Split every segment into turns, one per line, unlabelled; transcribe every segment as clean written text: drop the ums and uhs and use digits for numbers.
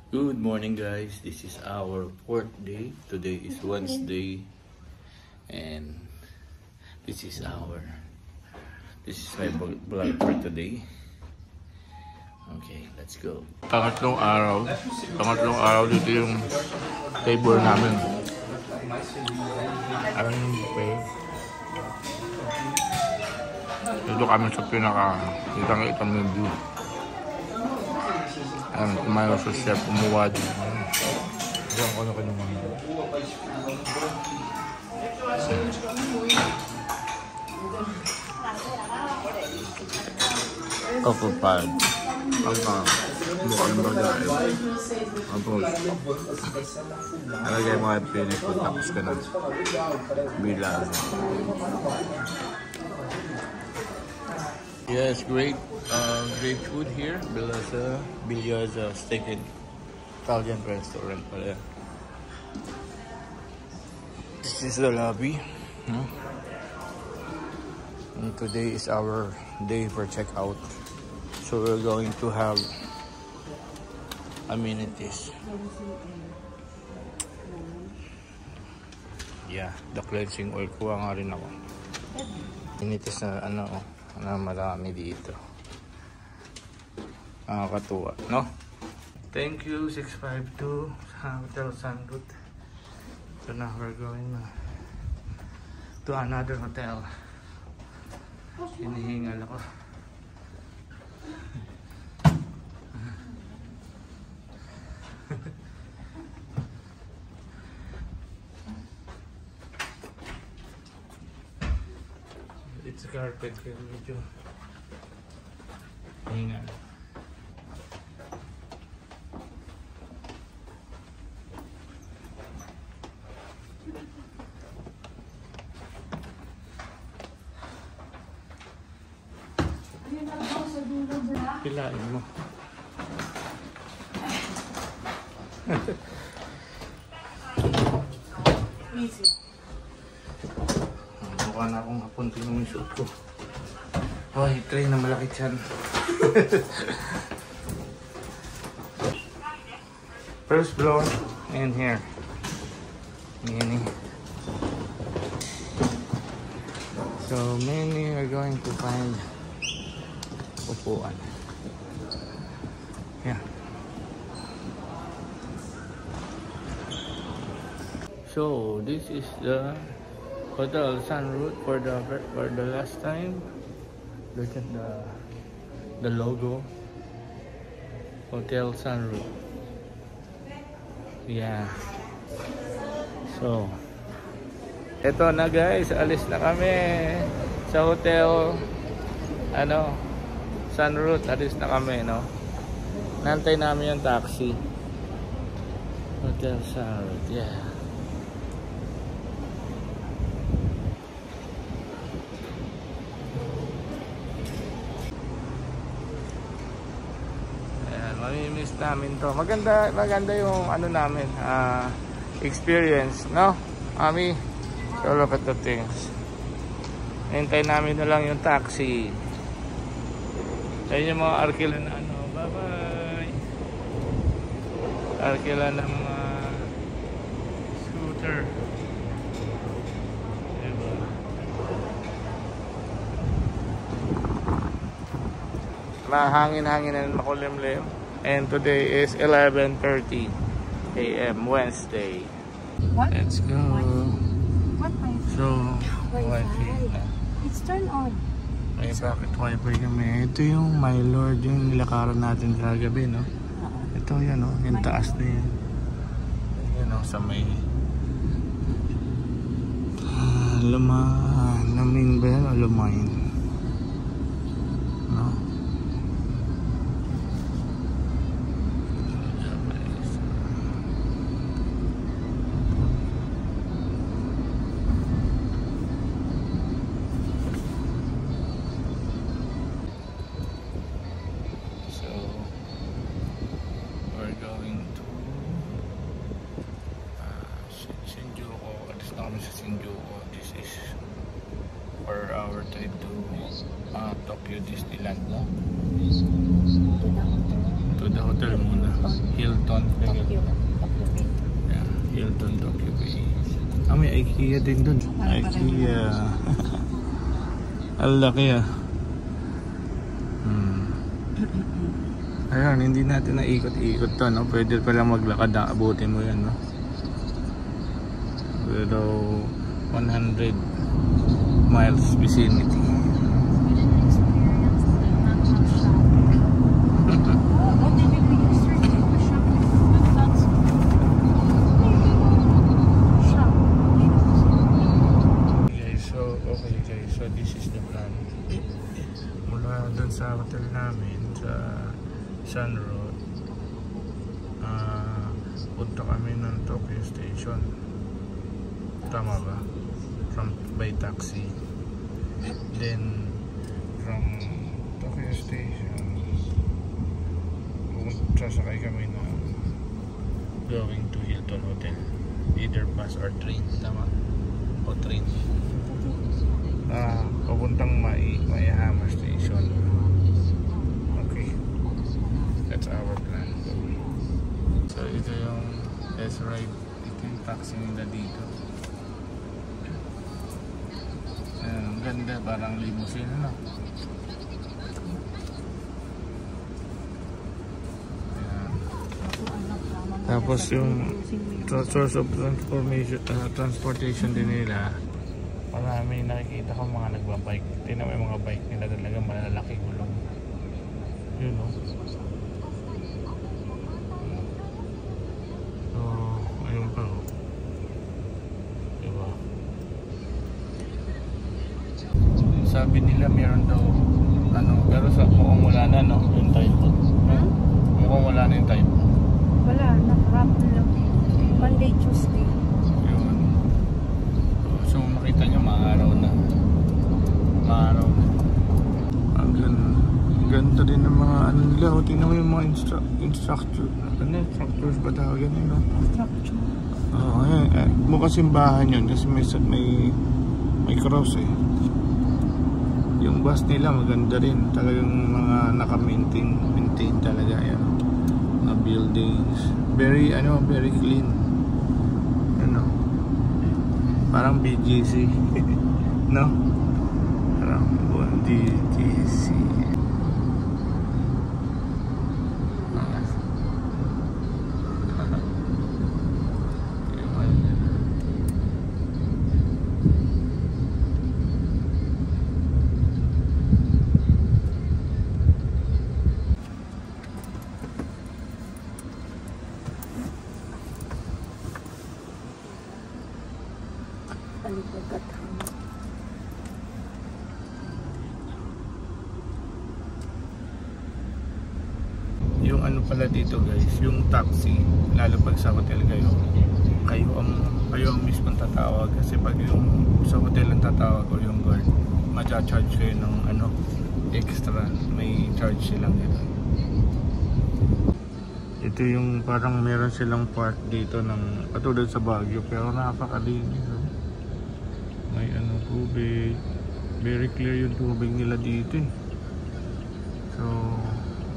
Good morning, guys. This is our fourth day. Today is Wednesday, and this is my vlog for today. Okay, let's go. Pangatlong araw dito yung table namin. Alam yung buffet. Dito kami sa kitang yung view. Kumain sa chef, umuwa din. Diyan ko na naman. Occupied. Mukhang bagay. Alagay mo ay pinipod tapos ka na. Bilang. Yes, great food here. Bilyaza Steak and Italian restaurant. This is the lobby. And today is our day for checkout. So we're going to have amenities. Yeah, the cleansing oil. Kuha nga rin ako. Amenities na marami dito. Nakakatuwa, no? Thank you, 652 Hotel Sunroot. So now we're going to another hotel. Hinihingal ako. It's a carpet kaya medyo hingal. Pilain mo.
Easy.
Mukha na akong apuntin ng suot ko. Ay, tray na malaki dyan. First floor and here. Many. So many are going to find upuan. Yeah. So this is the Hotel Sunroot for the last time. Look at the logo. Hotel Sunroot. Yeah. So eto na guys, alis na kami sa hotel Sunroot. Alis na kami, no? Nantay namin yung taxi. Hotel Sunroot. Yeah. Mamimiss namin to. Maganda yung namin experience, no? Mami, so look at the things. Hintay namin na lang yung taxi. Ayun yung mga arkila na bye-bye. Arkila ng scooter. Diba? Mahangin-hangin na makulimlim. And today is 11:30 a.m. Wednesday.
What?
Let's go.
What Wi-Fi?
So,
Wi-Fi. It's turned on.
Ay, bakit Wi-Fi kami? Ito yung My Lord, yung nilakaran natin kagabi, no? Ito yan, no? Yung taas na yan. Yan, no? Sa may Lamin ba yan o Lumain? No? This is for our trip to Tokyo Disneyland, no? To the hotel muna. Hilton.
Tokyo. Tokyo Bay.
Yeah, Hilton Tokyo Bay. May IKEA din dun. IKEA. Ang laki ah. Ayan, hindi natin naikot-ikot to, no? Pwede pala maglakad na abutin mo yan, no? Pero 100 miles vicinity. So this is the plan. Mula doon sa hotel namin sa Sun Road, punta kami ng Tokyo Station. Tama ba? By taxi. Then from Tokyo Station, sasakay kami na going to Hilton Hotel. Either bus or train. Tama? O train. Papuntang Maihama Station. Okay, that's our plan. So ito yung S-Ride. Ito yung taxi nila dito. Ang ganda, parang limousine, no? Ayan. Tapos yung source of transportation din nila, marami nakikita ko mga nagbabike. Tingnan mo yung mga bike nila, talaga malalaki gulong. Yun, no? So, ayun pa, oh. Diba? Sabi nila meron daw pero mukhang wala na, no? Yung typhoon. Mukhang wala na yung typhoon.
Wala, nakarap na lang. Monday, Tuesday.
Yun. So makita nyo, maaraw na. Maaraw na. Ang ganda din ng mga ano nila. O, tingnan mo yung mga instructors ba tawag yan, no?
Structure.
Oo, mukha simbahan yun kasi may cross eh. Yung bus nila maganda rin. Talagang mga naka-maintain talaga yan. Mga buildings. Very clean. Ano? Parang BGC. No? Parang BGC. Yung ano pala dito guys, yung taxi, lalo pag sa hotel kayo ang mismo tatawag, kasi pag yung sa hotel ang tatawag o yung guard, ma-charge kayo ng extra, may charge silang ito. Ito yung parang meron silang park dito ng katulad sa Baguio, pero napakalinis. May tubig, very clear yung tubig nila dito eh. So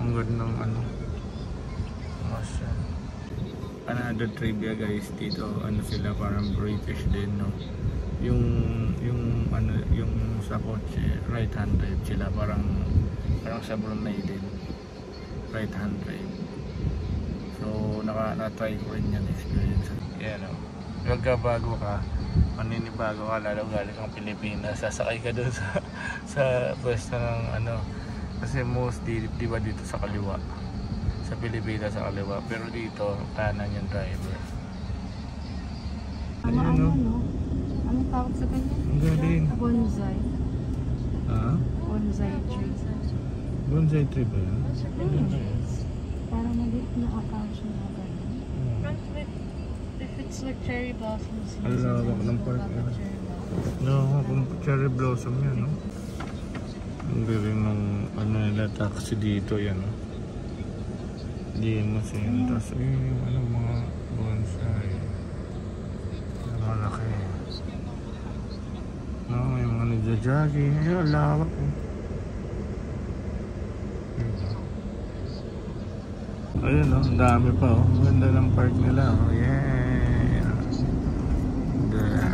ang ganda ng another trivia guys dito, sila parang British din, no? Yung sa kotse right hand drive sila, parang sa Brunei din right hand drive. So na-try ko rin yan experience. Yeah, no? Magkabago ka, maninibago ka, lalo galing kang Pilipinas, sasakay ka dun sa pwesto ng kasi mostly diba dito sa kaliwa, sa Pilipinas sa kaliwa, pero dito kanan yung driver.
Ano? Anong tawag sa kanya?
Ang galing.
Bonsai. Bonsai tree.
Bonsai tree ba yun?
Parang maliit na acacia na gano'n. If it's like cherry blossoms,
alawak ng park. No, kung cherry blossom yan, no? Ang galing ng nila taxi dito, yan, no? Limousine. Tapos yung mga bonsai, malaki, no? May mga nagja-jogging. Ayun, lawak, eh. Ayun oh, ang dami pa oh. Ganda ng park nila oh. Yeah.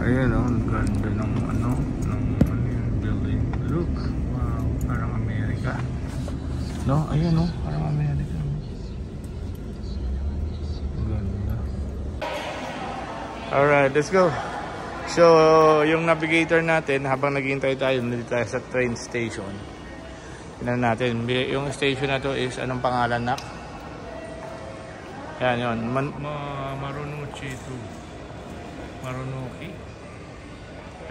Ayun oh, ang ganda ng ano yung building. Look, wow, parang Amerika. No, ayun oh, parang Amerika. Ganda. Alright, let's go. So, yung navigator natin, habang naghihintay tayo, nandito tayo sa train station. Tignan natin, yung station na to is, anong pangalan na? Yan yun, Marunouchi 2. Marunouchi?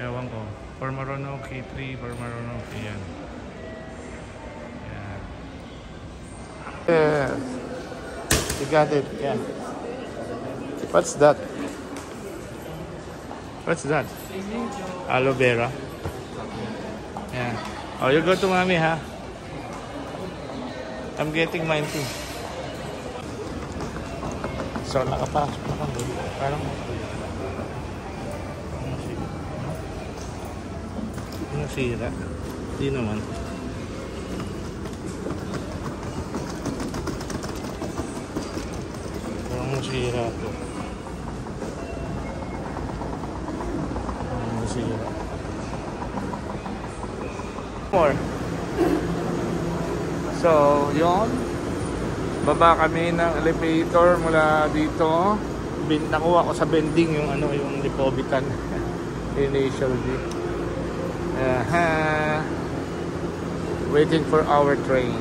Ewan ko. For Marunouchi 3, for Marunouchi, yan. Yan. Yes. You got it, yeah. What's that? What's that? Aloe vera. Yeah. Oh, you go to mommy, ha? I'm getting mine too. So, nakapasok na kami. Parang nasira. Hindi naman. Parang nasira ito. More. So, yon. Baba kami ng elevator mula dito. Nakuha ko sa bending yung ano, yung Lipovitan. Initial D. Waiting for our train.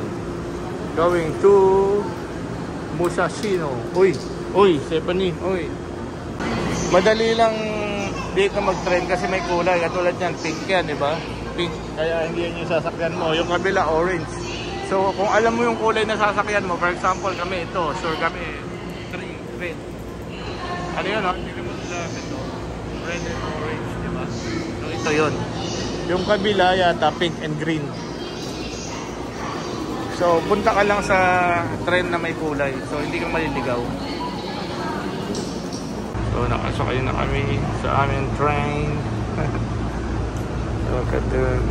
Going to Musashino. Uy, Stephanie, uy. Madali lang dito mag-train kasi may kulay. Katulad yan, pink yan, diba? Pink, kaya hindi yan yung sasakyan mo. Yung kabila, orange. So, kung alam mo yung kulay na sasakyan mo, for example, kami ito, sure kami, red. Ano yun, no? Hindi naman lang ito. Red and orange, diba? So, ito yun. Yung kabila, yata, pink and green. So, punta ka lang sa train na may kulay. So, hindi ka maliligaw. So, nakasakay na kami sa aming train. Look at that.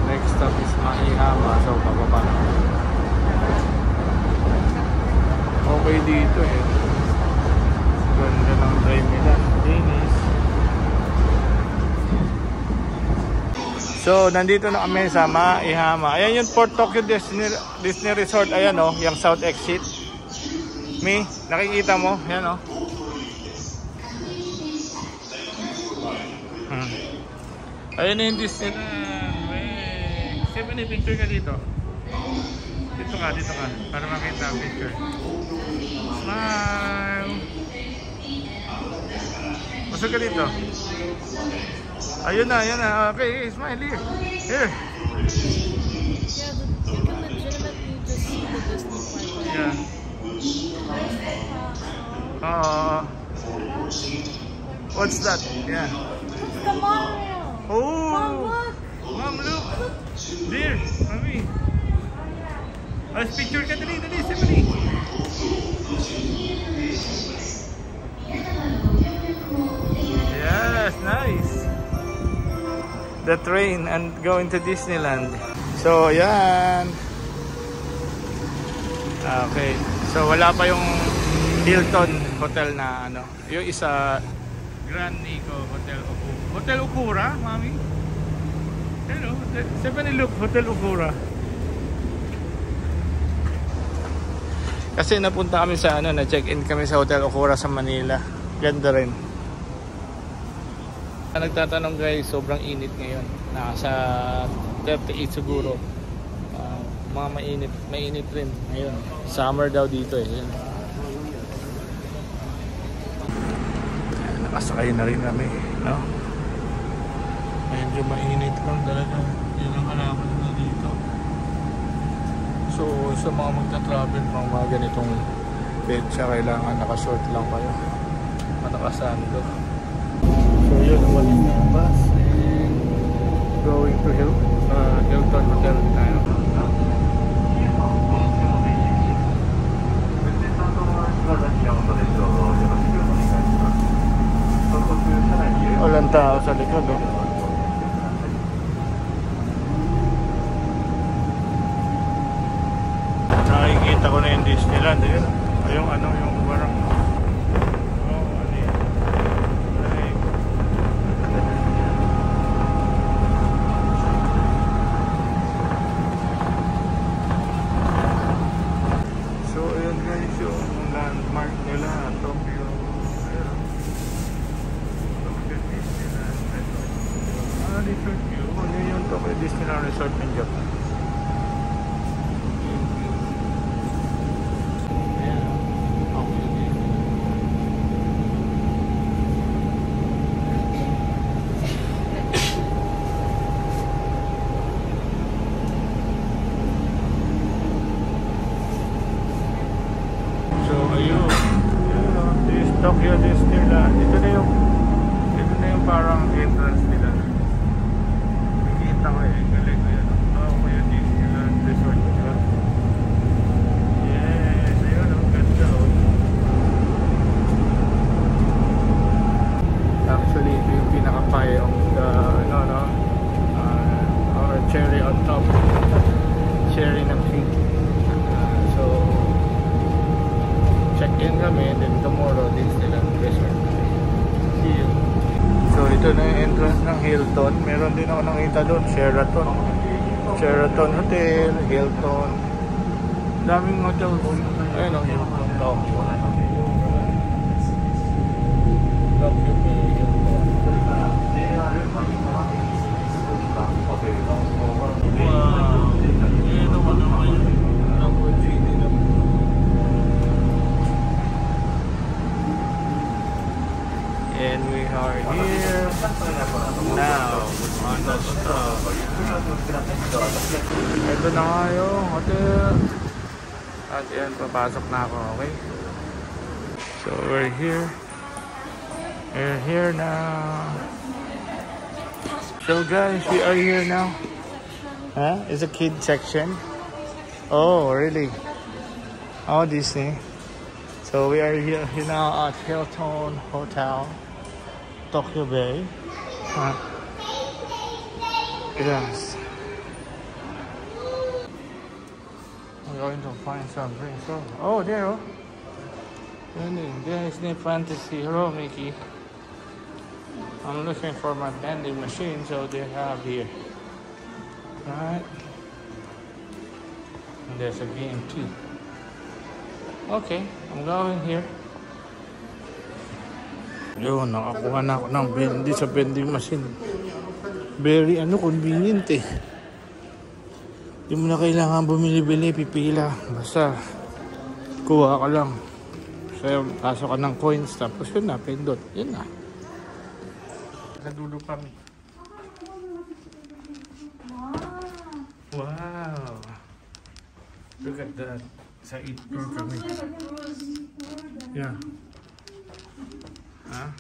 Next stop is Maihama. So, bababa na. Okay dito eh. Ganda ng drive nila. Linis. So, nandito na kami sa Maihama. Ayan yung Port Tokyo Disney Resort. Ayan o, yung South Exit. Nakikita mo? Ayan o. Ayun na yung Disneyland. Stephanie, picture ka dito. Dito ka. Para makita ang picture. Smile. Masok ka dito. Ayun na. Okay, smile here. Here.
Yeah, you can legitimately just see the Disney park.
Yeah. What's that? Yeah.
The Mario.
Oh,
Mom, look.
Mom, look. There, Mami. Let's picture ka dali, Stephanie. Yes, nice. The train and going to Disneyland. So, yan. Okay. So, wala pa yung Hilton Hotel na ano. Yung isa, Grand Nico Hotel Okura, Mami. Hello, Stephanie, look, Hotel Okura. Kasi napunta kami sa ano, na-check-in kami sa Hotel Okura sa Manila. Ganda rin. Nagtatanong guys, sobrang init ngayon. Nasa 38 siguro. mga mainit rin. Ayun, summer daw dito eh. Ayun. Nakasakay na rin kami, no? Medyo mainit lang talaga. Yun ang halaman na dito. So, sa mga magta-travel, mga ganitong petsa, kailangan nakashort lang kayo. Nakasando. So, yun, umalis na ang bus. And going to Hilton Hotel tayo. Walang tao sa likod, oh. Nakikita ko na yung Disneyland, ayun. Yung ano, yung parang ano yan. So ayun guys, yung landmark nila, Tokyo. Ayun. Tokyo Disneyland Resort. Resort view. Ano yung Tokyo Disneyland Resort in Japan? Tokyo Disneyland. Ito na yung parang entrance nila. Nakikita ko eh. Galing ko yan. Tokyo Disneyland Resort. Diba? Yes. Ayun o. Ganda o. Actually, ito yung pinaka-pie of the our cherry on top. Cherry ng cake. So check-in kami, then tomorrow Disneyland Resort. See you. So ito na yung entrance ng Hilton. Meron din ako nakita doon, Sheraton Hotel, Hilton. Daming hotel. Ayun o, Hilton Tokyo. Tokyo Bay, Hilton. Wow. Ayun naman naman yun. Lamborghini naman. And we are here now on the stop. Ito na nga yung hotel. At yan, papasok na ako, okay? So we're here. We're here now. So guys, we are here now. Huh? It's a kid section. Oh, really? Oh, Disney. So we are here now at Hilton Hotel, Tokyo Bay. Yes. I'm going to find some drinks. Oh, there. Disney Fantasy. Hello, Mickey. I'm looking for my vending machine, so they have here. Right. And there's a game too. Okay, I'm going here. Yun, nakakuha na ako ng sa vending machine. Very convenient eh. Hindi mo na kailangan bumili-bili, pipila. Basta kuha ka lang. So, pasok ka ng coins, tapos yun na, pindot. Yun na. Nadulo kami. Wow! Look at that. Sa 8 floor kami. Yeah. Huh?